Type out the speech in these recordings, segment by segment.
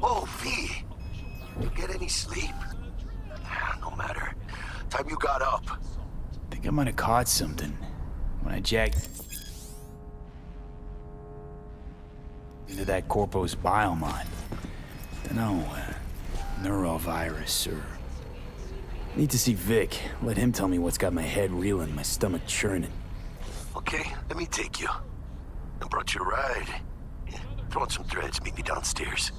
Oh, V. You get any sleep? No matter. Time you got up. Think I might have caught something when I jacked into that Corpo's biomon. Dunno, neurovirus or... Need to see Vic. Let him tell me what's got my head reeling, my stomach churning. Okay, let me take you. I brought you a ride. Yeah, throw on some threads, meet me downstairs.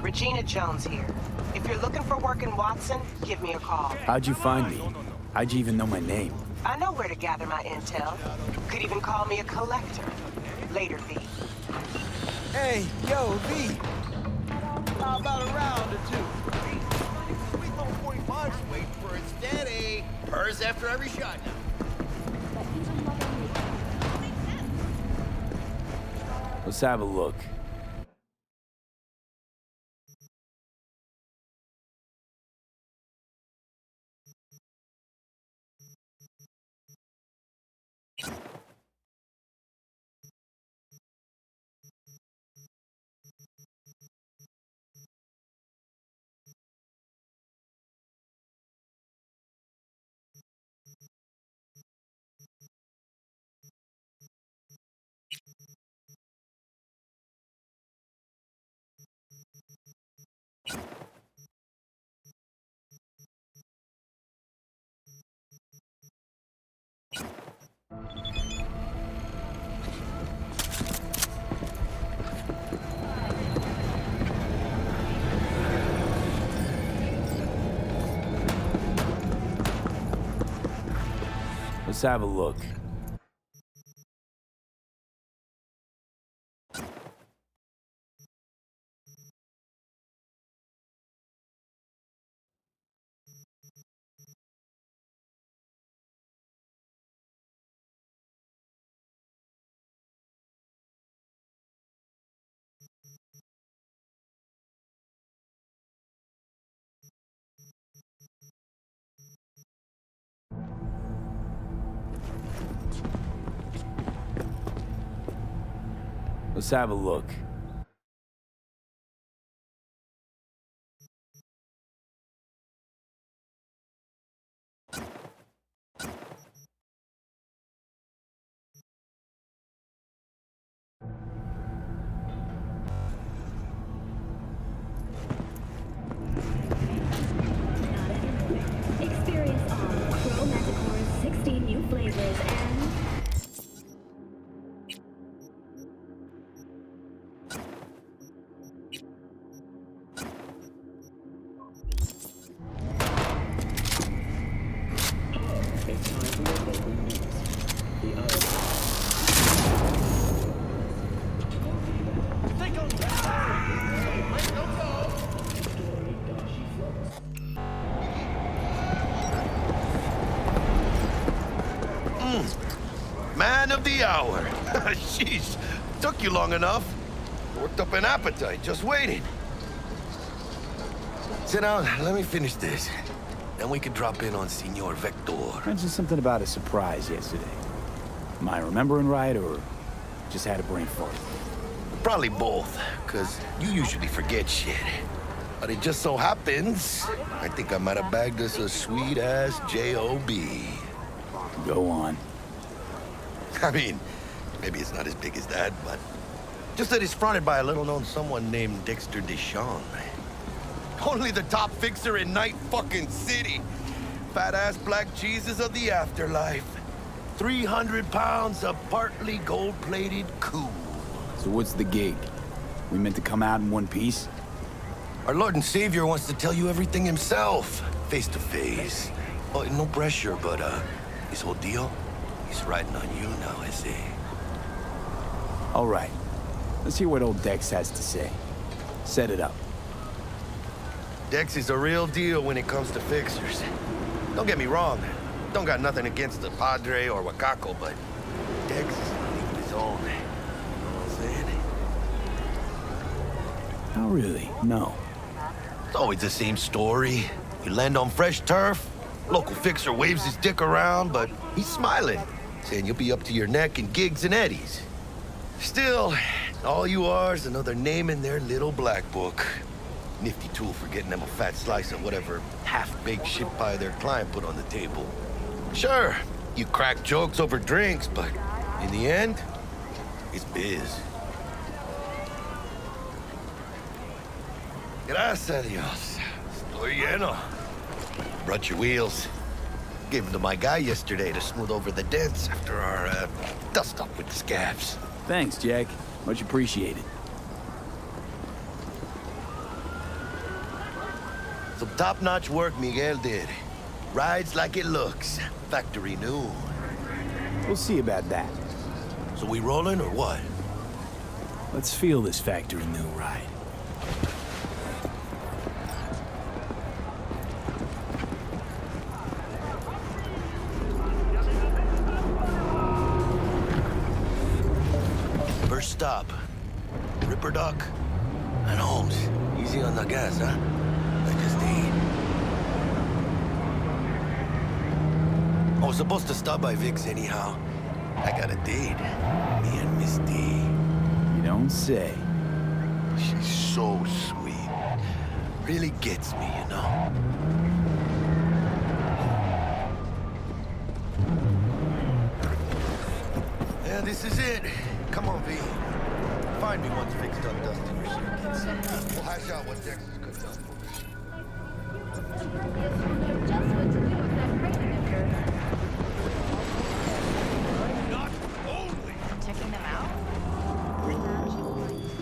Regina Jones here. If you're looking for work in Watson, give me a call. How'd you find me? How'd you even know my name? I know where to gather my intel. Could even call me a collector. Later, V. Hey, yo, V. How about a round or two? 345's waiting for its daddy. Purrs after every shot now. Let's have a look. Let's have a look. Let's have a look. Experience all Crow Magicor's 16 new flavors and... Man of the hour. Sheesh, took you long enough. Worked up an appetite, just waiting. Sit down, let me finish this. Then we can drop in on Senor Vector. Mentioned something about a surprise yesterday. Am I remembering right, or just had a brain fart? Probably both, because you usually forget shit. But it just so happens, I think I might have bagged us a sweet-ass J.O.B. Go on. I mean, maybe it's not as big as that, but just that it's fronted by a little-known someone named Dexter Deshawn. Only the top fixer in Night fucking City. Fat-ass black Jesus of the afterlife. 300 pounds of partly gold-plated cool. So what's the gig? We meant to come out in one piece? Our Lord and Savior wants to tell you everything himself, face to face. Oh, no pressure, but his whole deal, he's riding on you now, is he? All right. Let's hear what old Dex has to say. Set it up. Dex is a real deal when it comes to fixers. Don't get me wrong. Don't got nothing against the Padre or Wakako, but Dex Oh, really? No. It's always the same story. You land on fresh turf, local fixer waves his dick around, but he's smiling, saying you'll be up to your neck in gigs and eddies. Still, all you are is another name in their little black book. Nifty tool for getting them a fat slice of whatever half-baked shit pie their client put on the table. Sure, you crack jokes over drinks, but in the end, it's biz. Gracias a Dios. Estoy lleno. Brought your wheels. Gave them to my guy yesterday to smooth over the dents after our dust-up with the scabs. Thanks, Jack. Much appreciated. Some top-notch work Miguel did. Rides like it looks. Factory new. We'll see about that. So we rolling or what? Let's feel this factory new ride. First stop. Ripperdoc and Holmes. Easy on the gas, huh? I just ate. I was supposed to stop by Vic's anyhow. I got a date. Me and Miss D. You don't say. She's so sweet. Really gets me, you know? Yeah, this is it. Come on, V. Find me once Vic's done dusting your circuits. We'll hash out what Dexter's cooked up for us. Checking them out?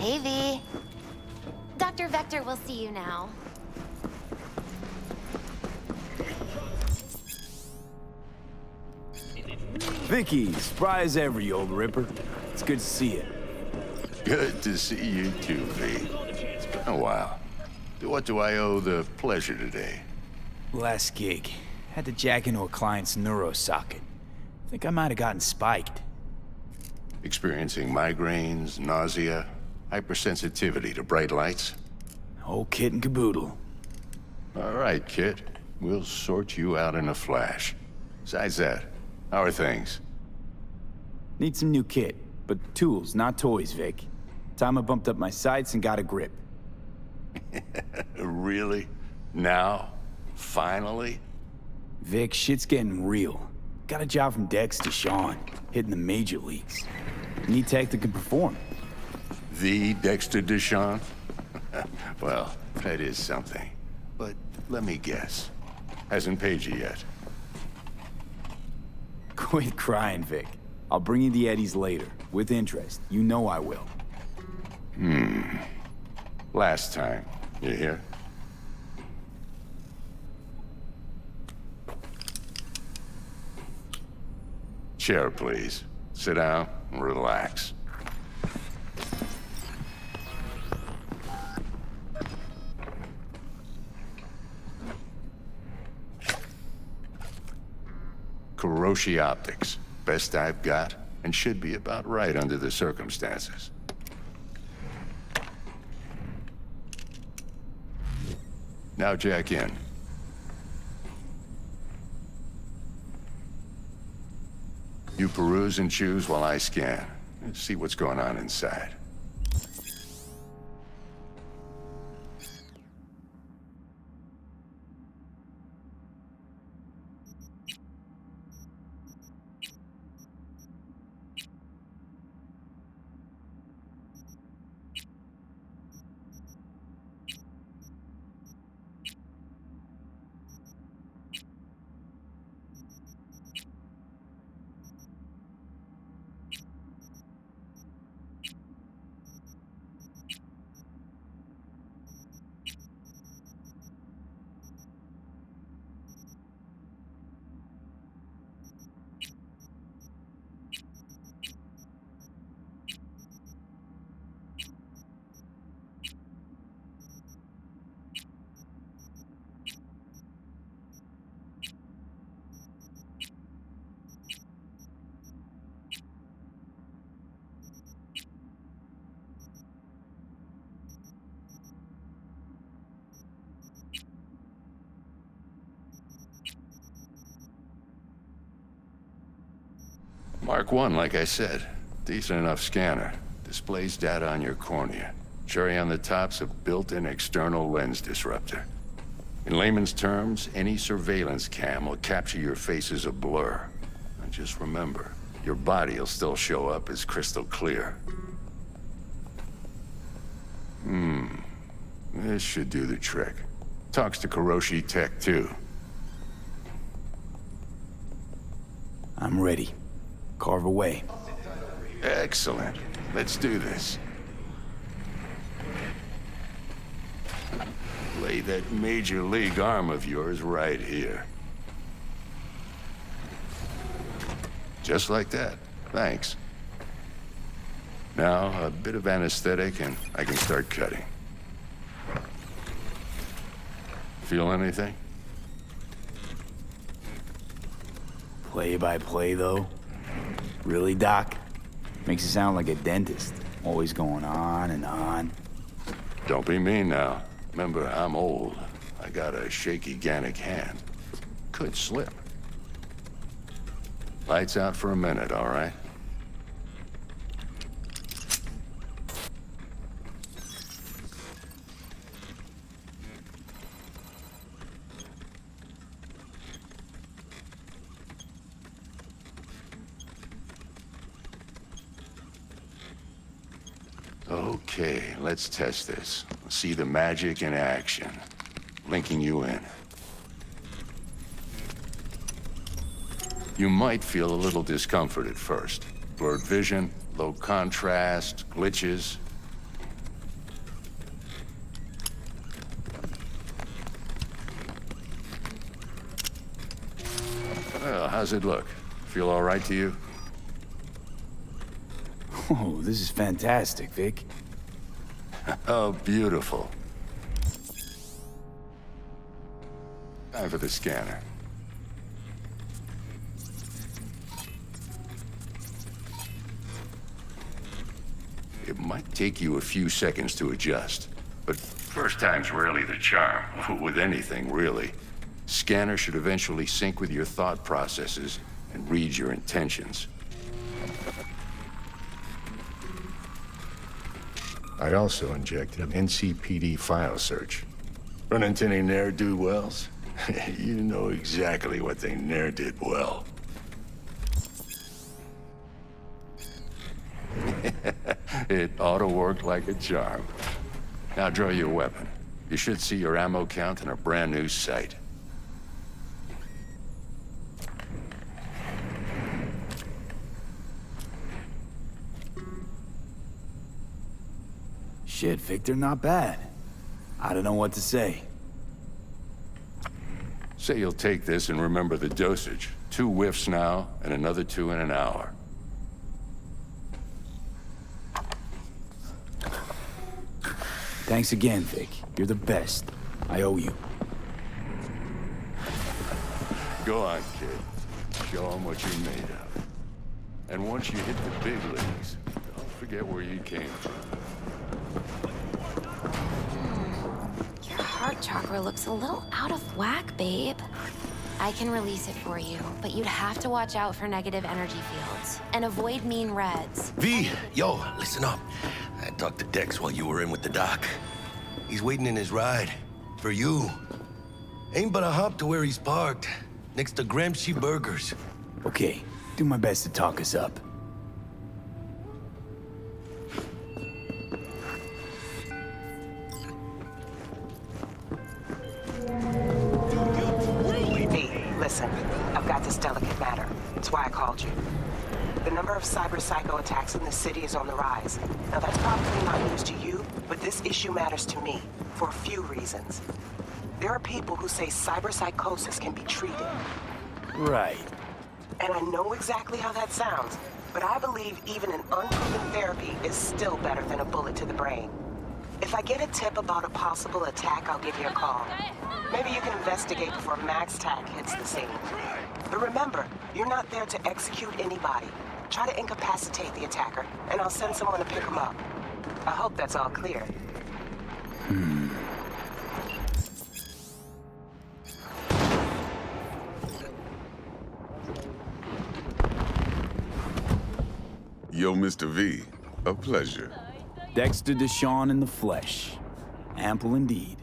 Hey, V. Dr. Vector will see you now. Vicky, spry as ever, you old ripper. It's good to see you. Good to see you too, V. It's been a while. What do I owe the pleasure today? Last gig. Had to jack into a client's neuro socket. Think I might have gotten spiked. Experiencing migraines, nausea, hypersensitivity to bright lights? Whole kit and caboodle. All right, kid. We'll sort you out in a flash. Besides that, how are things? Need some new kit, but tools, not toys, Vic. Time I bumped up my sights and got a grip. Really? Now? Finally? Vic, shit's getting real. Got a job from Dex to Sean, hitting the major leagues. Need tech that can perform. The Dexter Deshawn? Well, that is something. But let me guess. Hasn't paid you yet. Quit crying, Vic. I'll bring you the eddies later, with interest. You know I will. Last time. You hear? Chair, please. Sit down and relax. Kuroshi Optics. Best I've got, and should be about right under the circumstances. Now jack in. You peruse and choose while I scan. See what's going on inside. Mark 1, like I said. Decent enough scanner. Displays data on your cornea. Cherry on the top's a built-in external lens disruptor. In layman's terms, any surveillance cam will capture your face as a blur. And just remember, your body will still show up as crystal clear. This should do the trick. Talks to Kuroshi Tech, too. I'm ready. Carve away. Excellent. Let's do this. Lay that major league arm of yours right here. Just like that. Thanks. Now, a bit of anesthetic and I can start cutting. Feel anything? Play by play, though? Really, Doc? Makes it sound like a dentist. Always going on and on. Don't be mean now. Remember, I'm old. I got a shaky Gannic hand. Could slip. Lights out for a minute, all right? Okay, let's test this. See the magic in action. Linking you in. You might feel a little discomfort at first. Blurred vision, low contrast, glitches. Well, how's it look? Feel all right to you? Oh, this is fantastic, Vic. Oh, beautiful. Time for the scanner. It might take you a few seconds to adjust, but first time's rarely the charm, with anything, really. Scanner should eventually sync with your thought processes and read your intentions. I also injected an NCPD file search. Run into any ne'er-do-wells? You know exactly what they ne'er did well. It ought to work like a charm. Now draw your weapon. You should see your ammo count in a brand new sight. Shit, Victor, not bad. I don't know what to say. Say you'll take this and remember the dosage. 2 whiffs now, and another 2 in an hour. Thanks again, Vic. You're the best. I owe you. Go on, kid. Show them what you're made of. And once you hit the big leagues, don't forget where you came from. Your heart chakra looks a little out of whack, babe. I can release it for you, but you'd have to watch out for negative energy fields and avoid mean reds. V, yo, listen up. I talked to Dex while you were in with the doc. He's waiting in his ride. For you. Ain't but a hop to where he's parked. Next to Gramsci Burgers. Okay, do my best to talk us up. Listen, I've got this delicate matter. That's why I called you. The number of cyber psycho attacks in the city is on the rise. Now that's probably not news to you, but this issue matters to me for a few reasons. There are people who say cyber psychosis can be treated. Right. And I know exactly how that sounds, but I believe even an unproven therapy is still better than a bullet to the brain. If I get a tip about a possible attack, I'll give you a call. Maybe you can investigate before Max Tac hits the scene. But remember, you're not there to execute anybody. Try to incapacitate the attacker, and I'll send someone to pick him up. I hope that's all clear. Yo, Mr. V, a pleasure. Dexter Deshawn in the flesh. Ample indeed.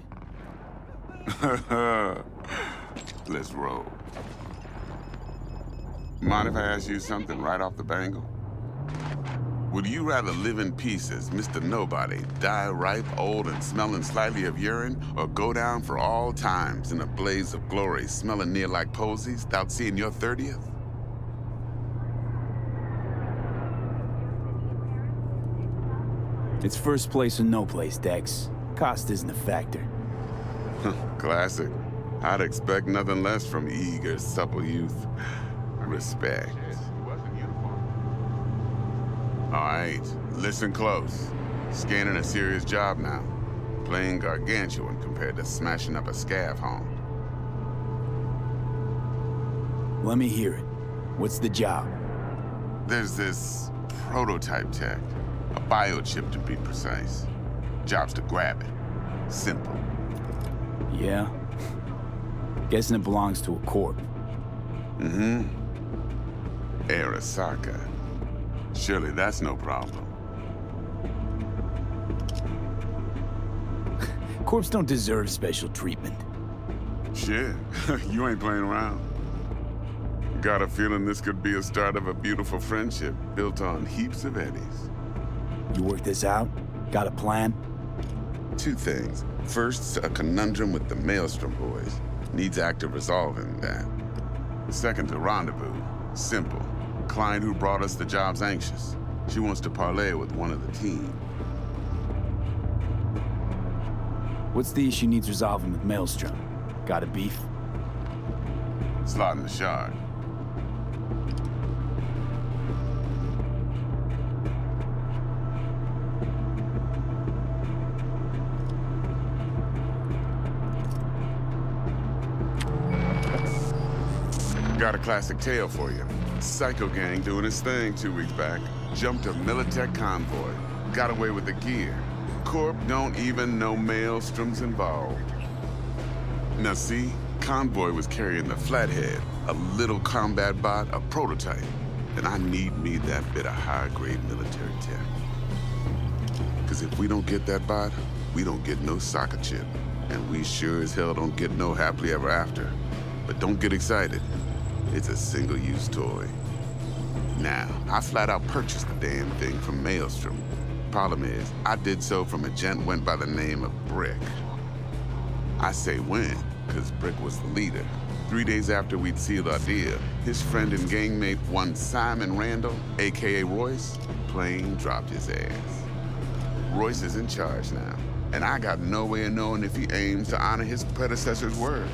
Let's roll. Mind if I ask you something right off the bangle? Would you rather live in peace as Mr. Nobody, die ripe, old, and smelling slightly of urine, or go down for all times in a blaze of glory, smelling near like posies, without seeing your 30th? It's first place or no place, Dex. Cost isn't a factor. Classic. I'd expect nothing less from eager, supple youth. Respect. All right, listen close. Scanning a serious job now. Playing gargantuan compared to smashing up a scav home. Let me hear it. What's the job? There's this prototype tech. A biochip to be precise. Job's to grab it. Simple. Yeah? Guessing it belongs to a corp. Mm-hmm. Arasaka. Surely that's no problem. Corps don't deserve special treatment. Shit, you ain't playing around. Got a feeling this could be a start of a beautiful friendship built on heaps of eddies. You work this out? Got a plan? Two things. First, a conundrum with the Maelstrom boys. Needs active resolving that. Second, a rendezvous. Simple. Client who brought us the job's anxious. She wants to parlay with one of the team. What's the issue needs resolving with Maelstrom? Got a beef? Slotting the shard. Got a classic tale for you. Psycho gang doing his thing 2 weeks back. Jumped a Militech convoy. Got away with the gear. Corp don't even know Maelstrom's involved. Now see, convoy was carrying the Flathead, a little combat bot, a prototype. And I need me that bit of high-grade military tech. Cause if we don't get that bot, we don't get no soccer chip. And we sure as hell don't get no happily ever after. But don't get excited. It's a single-use toy. Now, I flat out purchased the damn thing from Maelstrom. Problem is, I did so from a gent went by the name of Brick. I say when, because Brick was the leader. 3 days after we'd sealed our deal, his friend and gangmate, one Simon Randall, aka Royce, plain dropped his ass. Royce is in charge now, and I got no way of knowing if he aims to honor his predecessor's word.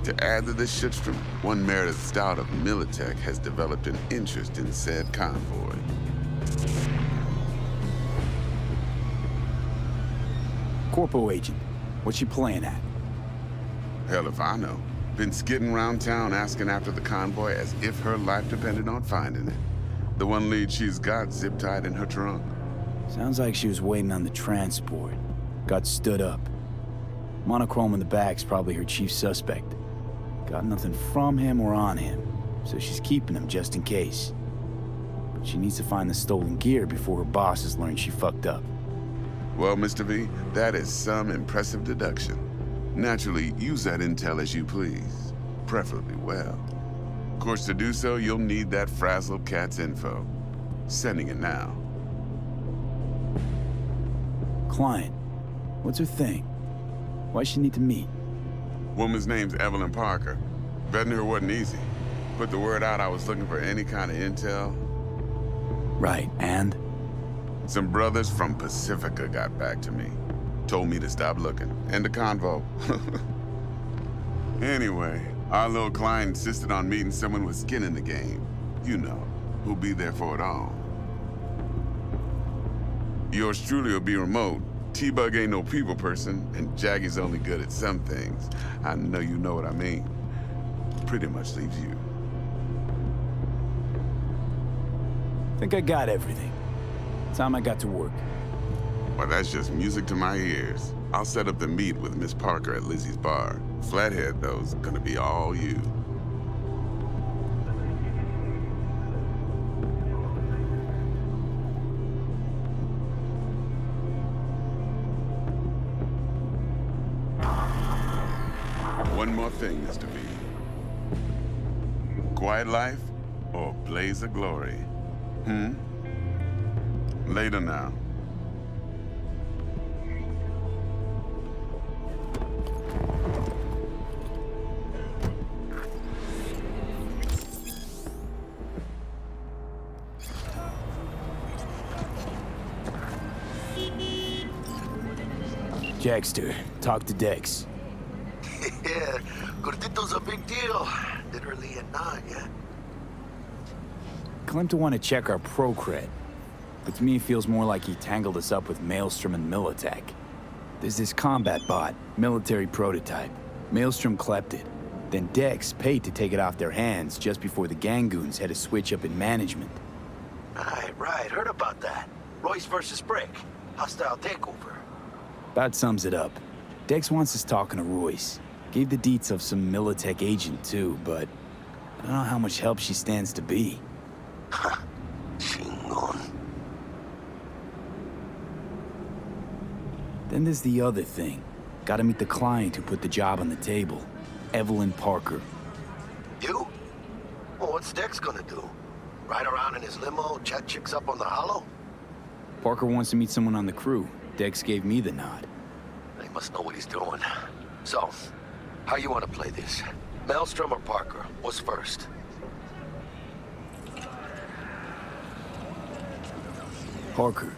To add to this shitstorm, one Meredith Stout of Militech has developed an interest in said convoy. Corpo agent, what's she playing at? Hell if I know. Been skidding around town asking after the convoy as if her life depended on finding it. The one lead she's got zip-tied in her trunk. Sounds like she was waiting on the transport. Got stood up. Monochrome in the back's probably her chief suspect. Got nothing from him or on him, so she's keeping him just in case. But she needs to find the stolen gear before her bosses learn she fucked up. Well, Mr. V, that is some impressive deduction. Naturally, use that intel as you please. Preferably well. Of course, to do so, you'll need that frazzled cat's info. Sending it now. Client, what's her thing? Why's she need to meet? Woman's name's Evelyn Parker. Vetting her wasn't easy. Put the word out I was looking for any kind of intel. Right, and? Some brothers from Pacifica got back to me. Told me to stop looking. End of convo. Anyway, our little client insisted on meeting someone with skin in the game. You know, who'll be there for it all. Yours truly will be remote. T-Bug ain't no people person, and Jaggy's only good at some things. I know you know what I mean. Pretty much leaves you. Think I got everything. Time I got to work. Well, that's just music to my ears. I'll set up the meet with Miss Parker at Lizzie's bar. Flathead, though's gonna be all you. One more thing, Mr. B. Quiet life or blaze of glory? Later now. Jackster, talk to Dex. Yeah, Gordito's a big deal. Literally a nine, yeah. Claimed to want to check our pro cred, but to me it feels more like he tangled us up with Maelstrom and Militech. There's this combat bot, military prototype. Maelstrom clept it. Then Dex paid to take it off their hands just before the Gangoons had a switch up in management. Right, heard about that. Royce versus Brick. Hostile takeover. About sums it up. Dex wants us talking to Royce. Gave the deets of some Militech agent too, but I don't know how much help she stands to be. Chingon. Then there's the other thing. Gotta meet the client who put the job on the table. Evelyn Parker. You? Well, what's Dex gonna do? Ride around in his limo, chat chicks up on the hollow? Parker wants to meet someone on the crew. Dex gave me the nod. He must know what he's doing. So, how you want to play this? Maelstrom or Parker? What's first? Parker.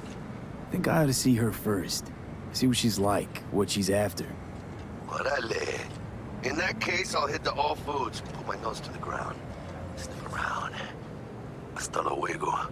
Think I ought to see her first. See what she's like, what she's after. Orale. In that case, I'll hit the all foods, put my nose to the ground. Sniff around. Hasta luego.